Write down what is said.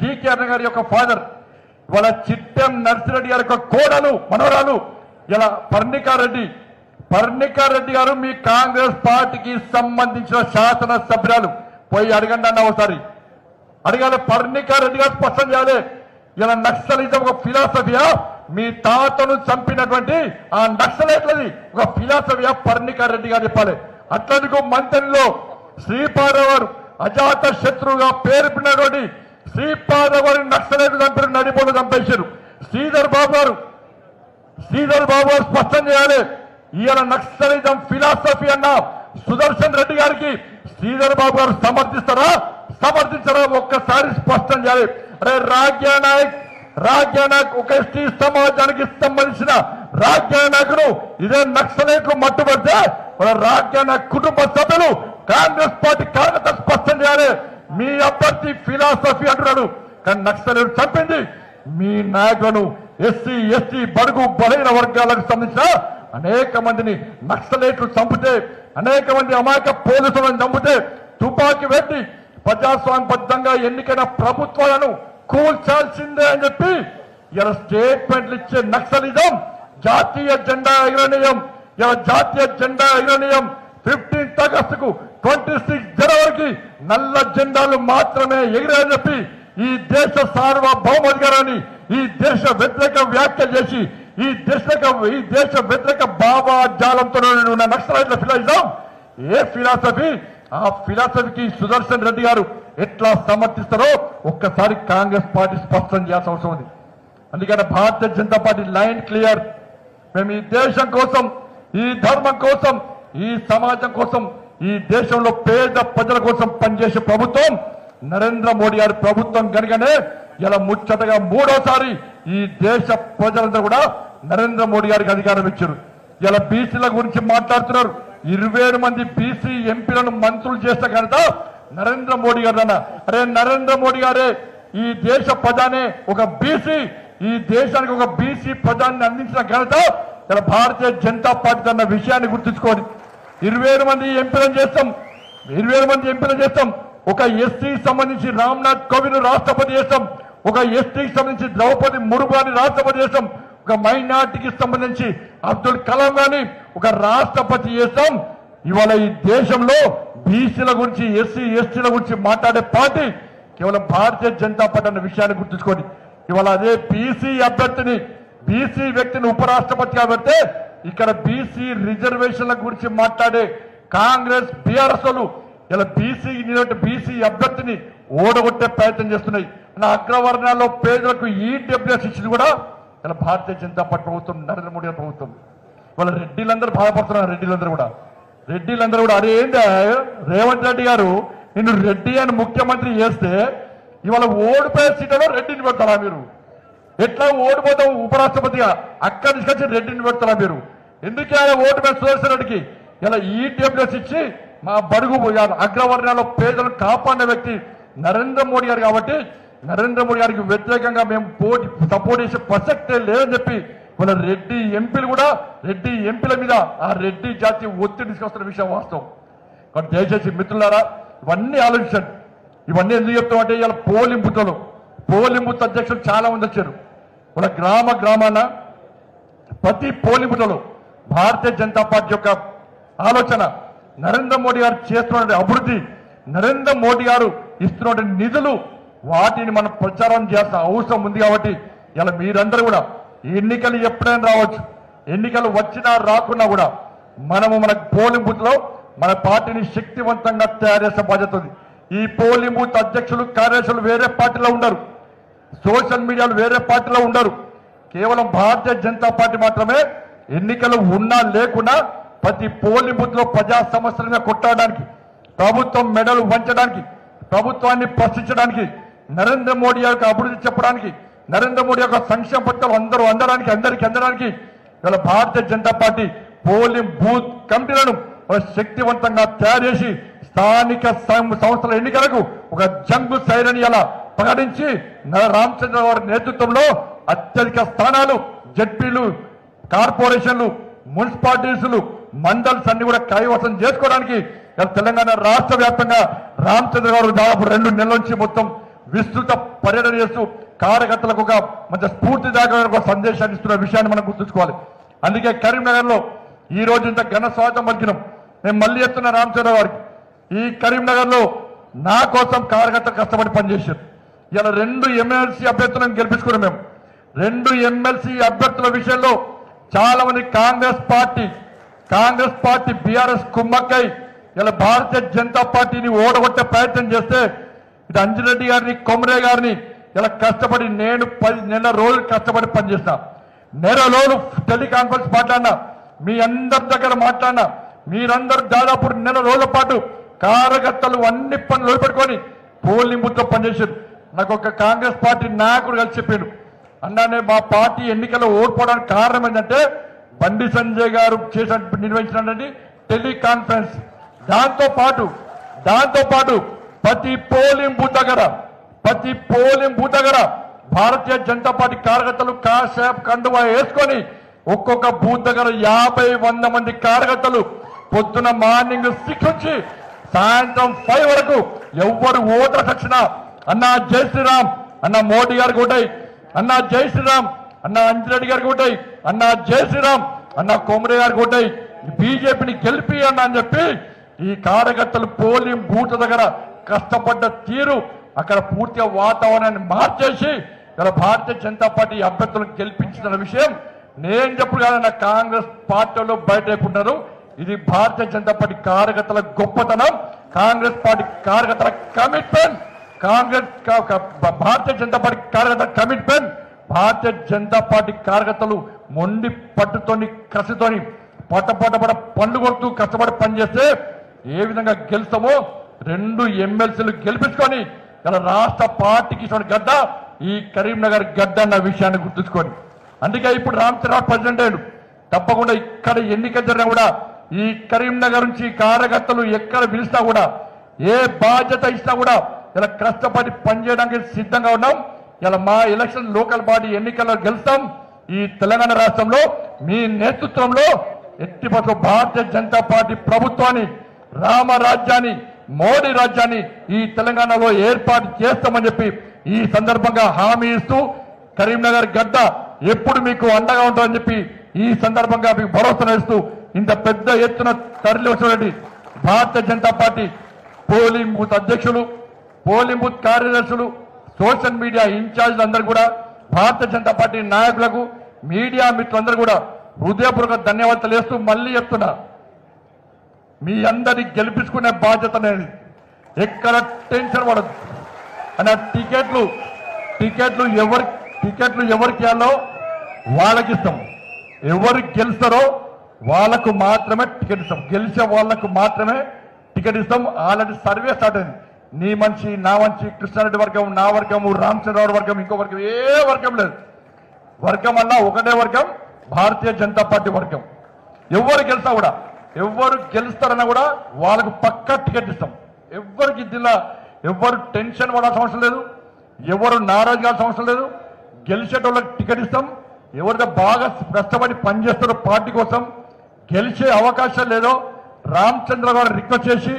Decay అన్న గారి యొక్క ఫాదర్, ఇవాళ చిట్టెం నర్సిరెడ్డి గారి యొక్క కోడలు మనవరాలు ఇలా పర్ణికారెడ్డి గారు మీ కాంగ్రెస్ పార్టీకి సంబంధించిన శాసన సభ్యురాలు. పోయి అడగండి అన్న, ఒకసారి అడగాలి. పర్ణికారెడ్డి గారు స్పష్టం చేయాలి. ఇలా నక్సలిజం ఒక ఫిలాసఫియా, మీ తాతను చంపినటువంటి ఆ నక్సలైట్లది ఒక ఫిలాసఫియా పర్ణికారెడ్డి గారు చెప్పాలి. అట్లందుకు మంత్రిలో శ్రీపాదరావు గారు అజాత శత్రువుగా పేరు పిన్నటువంటి శ్రీపాదరావు గారిని నక్సలైట్లు చంపారు, నడిపోలు చంపేశారు. శ్రీధర్ బాబు గారు స్పష్టం చేయాలి. ఈయన నక్సలిజం ఫిలాసఫీ అన్న సుదర్శన్ రెడ్డి గారికి శ్రీధర్ బాబు గారు సమర్థిస్తారా ఒక్కసారి స్పష్టం చేయాలి. అరే రాజ్య నాయక్ ఒక ఎస్టీ సమాజానికి సంబంధించిన రాజ్య నాయకుడు ఇదే నక్సలైట్లు మట్టుబడితే రాజ్య నాయక్ కుటుంబ సభ్యులు కాంగ్రెస్ పార్టీ కార్యకర్త స్పష్టం చేయాలి. మీ అభ్యర్థి ఫిలాసఫీ అంటున్నాడు, కానీ నక్సలైట్లు చంపింది మీ నాయకులను. ఎస్సీ ఎస్టీ బడుగు బలైన వర్గాలకు సంబంధించిన అనేక మందిని నక్సలైట్లు చంపితే, అనేక మంది అమాయక పోలీసులను చంపితే తుపాకీ పెట్టి ప్రజాస్వామ్యబద్ధంగా ఎన్నికైన ప్రభుత్వాలను కూల్చాల్సిందే అని చెప్పి ఇలా స్టేట్మెంట్లు ఇచ్చే నక్సలిజం జాతీయ జెండా ఎగరనీయం 15 ఆగస్టుకు 26 జనవరికి నల్ల జెండాలు మాత్రమే ఎగిరాయని చెప్పి ఈ దేశ సార్వభౌమాధికారాన్ని ఈ దేశ వ్యతిరేక వ్యాఖ్యలు చేసి ఈ దేశ వ్యతిరేక భావజాలంతో ఉన్న నక్సలైట్ల ఫిలాసఫీ ఏ ఫిలాసఫీ, ఆ ఫిలాసఫీకి సుదర్శన్ రెడ్డి గారు ఎట్లా సమర్థిస్తారో ఒక్కసారి కాంగ్రెస్ పార్టీ స్పష్టం చేయాల్సిన అవసరం ఉంది. అందుకని Bharatiya Janata party line clear. మేము ఈ దేశం కోసం, ఈ ధర్మం కోసం, ఈ సమాజం కోసం, ఈ దేశంలో పేద ప్రజల కోసం పనిచేసే ప్రభుత్వం నరేంద్ర మోడీ గారి ప్రభుత్వం కనుకనే ఇలా ముచ్చటగా 3వసారి ఈ దేశ ప్రజలందరూ కూడా నరేంద్ర మోడీ గారికి అధికారం ఇచ్చారు. ఇలా బీసీల గురించి మాట్లాడుతున్నారు. 27 మంది బీసీ ఎంపీలను మంత్రులు చేస్తే కనుక నరేంద్ర మోడీ గారు అన్న, అరే నరేంద్ర మోడీ గారే ఈ దేశ ప్రధానే ఒక బీసీ, ఈ దేశానికి ఒక బీసీ ప్రధాన్ని అందించిన ఘనత ఇలా భారతీయ జనతా పార్టీ అన్న విషయాన్ని గుర్తుంచుకోండి. 27 మంది ఎంపీలను చేస్తాం. ఒక ఎస్టీకి సంబంధించి రామ్నాథ్ కోవింద్ రాష్ట్రపతి చేస్తాం, ఒక ఎస్టీకి సంబంధించి ద్రౌపది ముర్ము గారిని రాష్ట్రపతి చేస్తాం, ఒక మైనార్టీకి సంబంధించి అబ్దుల్ కలాం గారిని ఒక రాష్ట్రపతి చేస్తాం. ఇవాళ ఈ దేశంలో బీసీల గురించి, ఎస్సీ ఎస్టీల గురించి మాట్లాడే పార్టీ కేవలం భారతీయ జనతా పార్టీ అన్న విషయాన్ని గుర్తుంచుకోండి. ఇవాళ అదే బీసీ అభ్యర్థిని, బీసీ వ్యక్తిని ఉపరాష్ట్రపతిగా పెడితే ఇక్కడ బీసీ రిజర్వేషన్ల గురించి మాట్లాడే కాంగ్రెస్ బీఆర్ఎస్ వాళ్ళు ఇలా బీసీ అభ్యర్థిని ఓడగొట్టే ప్రయత్నం చేస్తున్నాయి. అగ్రవర్ణాల్లో పేదలకు ఈడబ్ల్యూఎస్ ఇచ్చింది కూడా ఇలా భారతీయ జనతా పార్టీ ప్రభుత్వం, నరేంద్ర మోడీ గారి ప్రభుత్వం. వాళ్ళ రెడ్డిలందరూ బాధపడుతున్నారు. రెడ్డిలందరూ కూడా అరే ఏంటి రేవంత్ రెడ్డి గారు నిన్ను రెడ్డి అని ముఖ్యమంత్రి చేస్తే ఇవాళ ఓడిపోయే సీట్లలో రెడ్డిని పెడతారా మీరు? ఎట్లా ఓడిపోతాం ఉపరాష్ట్రపతిగా అక్కడి తీసుకొచ్చి రెడ్డిని పెడతారా మీరు? ఎందుకే ఆయన ఓడిపోయిన సుదర్శన్ రెడ్డికి ఇలా ఈడబ్ల్యూఎస్ ఇచ్చి మా బడుగు అగ్రవర్ణాల్లో పేదలను కాపాడిన వ్యక్తి నరేంద్ర మోడీ గారు. కాబట్టి నరేంద్ర మోడీ గారికి వ్యతిరేకంగా మేము సపోర్ట్ చేసే ప్రసక్తే లేదని చెప్పి వాళ్ళ రెడ్డి ఎంపీల మీద ఆ రెడ్డి జాతి ఒత్తిడి తీసుకొస్తున్న విషయం వాస్తవం. కాబట్టి దయచేసి మిత్రులారా ఇవన్నీ ఆలోచించండి. ఇవన్నీ ఎందుకు చెప్తామంటే ఇవాళ పోలింగ్ బూత్ అధ్యక్షులు చాలా మంది వచ్చారు. వాళ్ళ గ్రామాన ప్రతి పోలింగ్ బూత్లో భారతీయ జనతా పార్టీ యొక్క ఆలోచన, నరేంద్ర మోడీ గారు చేస్తున్న అభివృద్ధి, నరేంద్ర మోడీ గారు ఇస్తున్న నిధులు, వాటిని మనం ప్రచారం చేయాల్సిన అవసరం ఉంది. కాబట్టి ఇలా మీరందరూ కూడా ఎన్నికలు ఎప్పుడైనా రావచ్చు, ఎన్నికలు వచ్చినా రాకున్నా కూడా మనము మన పోలింగ్ బూత్ లో మన పార్టీని శక్తివంతంగా తయారు చేసే బాధ్యత ఉంది. ఈ పోలింగ్ బూత్ అధ్యక్షులు కార్యదర్శులు వేరే పార్టీలో ఉండరు, సోషల్ మీడియాలో వేరే పార్టీలో ఉండరు. కేవలం భారతీయ జనతా పార్టీ మాత్రమే ఎన్నికలు ఉన్నా లేకున్నా ప్రతి పోలింగ్ బూత్ లో ప్రజా సమస్యలను కొట్టడానికి, ప్రభుత్వం మెడలు వంచడానికి, ప్రభుత్వాన్ని ప్రశ్నించడానికి, నరేంద్ర మోడీ యొక్క అభివృద్ధి చెప్పడానికి, నరేంద్ర మోడీ యొక్క సంక్షేమ పథకాలు అందరికీ అందడానికి ఇలా Bharatiya Janata party polling booth కమిటీలను శక్తివంతంగా తయారు చేసి స్థానిక సంస్థల ఎన్నికలకు ఒక జంగు సైరని ఇలా ప్రకటించి రామచంద్ర గారి నేతృత్వంలో అత్యధిక స్థానాలు జడ్పీలు, కార్పొరేషన్లు, మున్సిపాలిటీలు, మండల్స్ అన్ని కూడా కైవసం చేసుకోవడానికి తెలంగాణ రాష్ట్ర వ్యాప్తంగా రామచంద్ర గారు దాదాపు 2 నెలల నుంచి మొత్తం విస్తృత పర్యటన చేస్తూ కార్యకర్తలకు ఒక మంచి స్ఫూర్తిదాయకమైన ఒక సందేశాన్ని ఇస్తున్న విషయాన్ని మనం గుర్తుంచుకోవాలి. అందుకే కరీంనగర్లో ఈ రోజు ఇంత ఘన స్వాగతం పలికినాం. నేను మళ్ళీ చెప్తున్న రామచంద్ర గారికి, ఈ కరీంనగర్లో నా కోసం కార్యకర్తలు కష్టపడి పనిచేశారు. ఇలా 2 ఎమ్మెల్సీ అభ్యర్థులను గెలిపించుకున్నాం. మేము 2 ఎమ్మెల్సీ అభ్యర్థుల విషయంలో చాలా మంది కాంగ్రెస్ పార్టీ బీఆర్ఎస్ కుమ్మక్కై ఇలా భారతీయ జనతా పార్టీని ఓడగొట్టే ప్రయత్నం చేస్తే ఇటు అంజిరెడ్డి గారిని కొమరే గారిని ఇలా కష్టపడి నేను 10 నెలల రోజులు కష్టపడి పనిచేసిన, నెల రోజులు టెలికాన్ఫరెన్స్ మాట్లాడినా, మీ అందరి దగ్గర మాట్లాడినా, మీరందరూ దాదాపు నెల రోజుల పాటు కార్యకర్తలు అన్ని పనులు వదిలిపెట్టుకొని పోలింగ్ బూత్లో పనిచేశారు. నాకు ఒక కాంగ్రెస్ పార్టీ నాయకుడు కలిసి చెప్పాడు, అన్నానే మా పార్టీ ఎన్నికల్లో ఓడిపోవడానికి కారణం ఏంటంటే బండి సంజయ్ గారు నిర్వహించినటువంటి టెలికాన్ఫరెన్స్. దాంతో పాటు ప్రతి పోలింగ్ బూత్ దగ్గర భారతీయ జనతా పార్టీ కార్యకర్తలు కాషాయపు కండువా వేసుకొని ఒక్కొక్క బూత్ దగ్గర 50-100 మంది కార్యకర్తలు పొద్దున మార్నింగ్ 6 నుంచి సాయంత్రం 5 వరకు ఎవరు ఓటర్స్ వచ్చినా అన్నా జై శ్రీరామ్, అన్న మోడీ గారికి ఓటై, అన్నా జై శ్రీరామ్, అన్న అంజిరెడ్డి గారికి ఓటై, అన్నా జై శ్రీరామ్, అన్న కొమరే గారికి ఓటై, బీజేపీని గెలిపి అన్న అని చెప్పి ఈ కార్యకర్తలు పోలింగ్ బూత్ దగ్గర కష్టపడ్డ తీరు అక్కడ పూర్తిగా వాతావరణాన్ని మార్చేసి ఇలా భారతీయ జనతా పార్టీ అభ్యర్థులను గెలిపించిన విషయం నేను చెప్పుడు కాదన్న కాంగ్రెస్ పార్టీలో బయటకున్నారు. ఇది భారతీయ జనతా పార్టీ కార్యకర్తల గొప్పతనం, కాంగ్రెస్ పార్టీ కార్యకర్తల కమిట్మెంట్, భారతీయ జనతా పార్టీ కార్యకర్తల కమిట్మెంట్. భారతీయ జనతా పార్టీ కార్యకర్తలు మొండి పట్టుతోని కసితోని పట్ట పండు కొడుతూ కష్టపడి పనిచేస్తే ఏ విధంగా గెలుస్తామో 2 ఎమ్మెల్సీలు గెలిపించుకొని ఇలా రాష్ట్ర పార్టీకి గడ్డ ఈ కరీంనగర్ గడ్డ అన్న విషయాన్ని గుర్తుంచుకొని, అందుకే ఇప్పుడు రామచంద్రరావు ప్రెసిడెంట్ అయ్యాడు. తప్పకుండా ఇక్కడ ఎన్నిక జరిగినా కూడా ఈ కరీంనగర్ నుంచి కార్యకర్తలు ఎక్కడ పిలిచినా కూడా ఏ బాధ్యత ఇచ్చినా కూడా ఇలా కష్టపడి పనిచేయడానికి సిద్ధంగా ఉన్నాం. ఇలా మా ఎలక్షన్ లోకల్ బాడీ ఎన్నికల్లో గెలుస్తాం. ఈ తెలంగాణ రాష్ట్రంలో మీ నేతృత్వంలో ఎట్టి పరిస్థితుల్లో భారతీయ జనతా పార్టీ ప్రభుత్వాన్ని, రామరాజ్యాన్ని, మోడీ రాజ్యాన్ని ఈ తెలంగాణలో ఏర్పాటు చేస్తామని చెప్పి ఈ సందర్భంగా హామీ ఇస్తూ కరీంనగర్ గడ్డ ఎప్పుడు మీకు అండగా ఉంటుందని చెప్పి ఈ సందర్భంగా మీకు భరోసా ఇస్తూ ఇంత పెద్ద ఎత్తున తరలి వచ్చినటువంటి Bharatiya Janata party polling booth అధ్యక్షులు, పోలింగ్ బూత్ కార్యదర్శులు, సోషల్ మీడియా ఇన్ఛార్జీలు అందరూ కూడా, భారతీయ జనతా పార్టీ నాయకులకు, మీడియా మిత్రులందరూ కూడా హృదయపూర్వక ధన్యవాదాలు వేస్తూ మళ్ళీ చెప్తున్నా, మీ అందరినీ గెలిపించుకునే బాధ్యత అనేది ఎక్కడ టెన్షన్ పడదు అన్న. టికెట్లు ఎవరికి ఇవ్వాలో వాళ్ళకి ఇస్తాం, ఎవరు గెలుస్తారో వాళ్ళకు మాత్రమే టికెట్ ఇస్తాం, గెలిచే వాళ్ళకు మాత్రమే టికెట్ ఇస్తాం. ఆల్రెడీ సర్వే స్టార్ట్ అయింది. నీ మనిషి, నా మనిషి, కృష్ణారెడ్డి వర్గం, నా వర్గము, రామచంద్రరావు వర్గం, ఇంకో వర్గం, ఏ వర్గం లేదు. వర్గం అన్నా ఒకటే వర్గం, భారతీయ జనతా పార్టీ వర్గం. ఎవరు గెలిచినా కూడా, ఎవరు గెలుస్తారన్నా కూడా వాళ్ళకు పక్కా టికెట్ ఇస్తాం. ఎవరికి జిల్లా ఎవరు టెన్షన్ పడాల్సిన అవసరం లేదు, ఎవరు నారాజు కావాల్సిన అవసరం లేదు. గెలిచేటోళ్ళకి టికెట్ ఇస్తాం. ఎవరైతే బాగా కష్టపడి పనిచేస్తారో పార్టీ కోసం, గెలిచే అవకాశం లేదో రామచంద్ర గారు రిక్వెస్ట్ చేసి